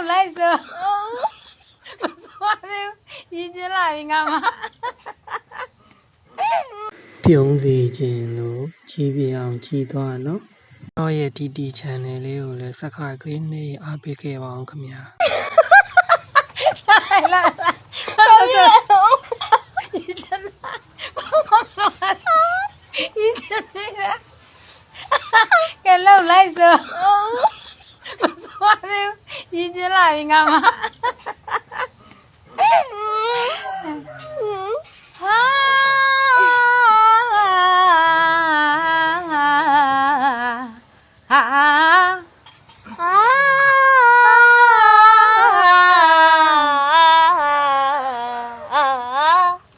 လောက်လိုက်ဆိုမသွားသေးဘူးရည်ချင်းလာပြီငါမပြုံးစီခြင်းလို့ကြီးပြအောင်ကြီးသွားနော်တော့ရဲ့ TT channel လေးကိုလည်း subscribe ကလေးနဲ့အားပေးခဲ့ပါအောင်ခင်ဗျာလာလာတော့ရည်ချင်းလာရည်ချင်းလာကဲလောက်လိုက်ဆိုမသွားသေးဘူးရည်ချင်းလာပြီငါမ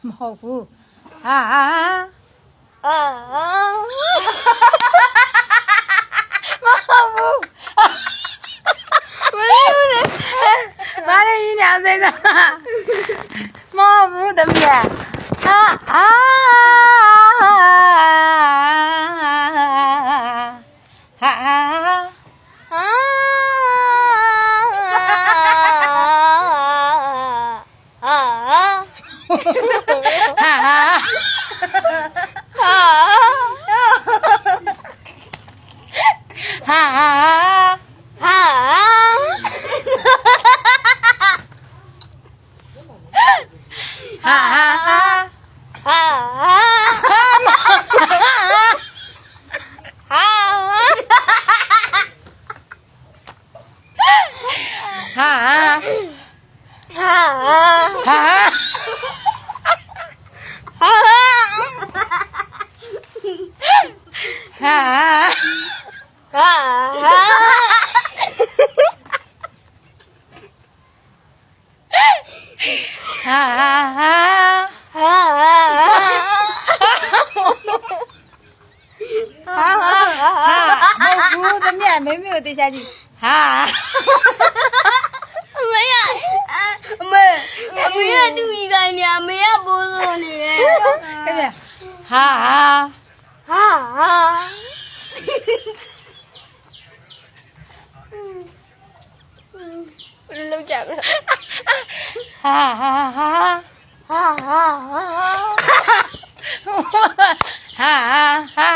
မဟုတ်ဘူးမဟုတ်ဘူးဘာလဲရင်းနေအောင်စိတ်သားမဟုတ်ဘူးတမီးဘူးတမီးမေမေကိုတေချာကြည့်မေရတူကြီးတိုင်းများမေရပိုးစိုးနေတယ်ခင်ဗျလောက်ကြပါဟာ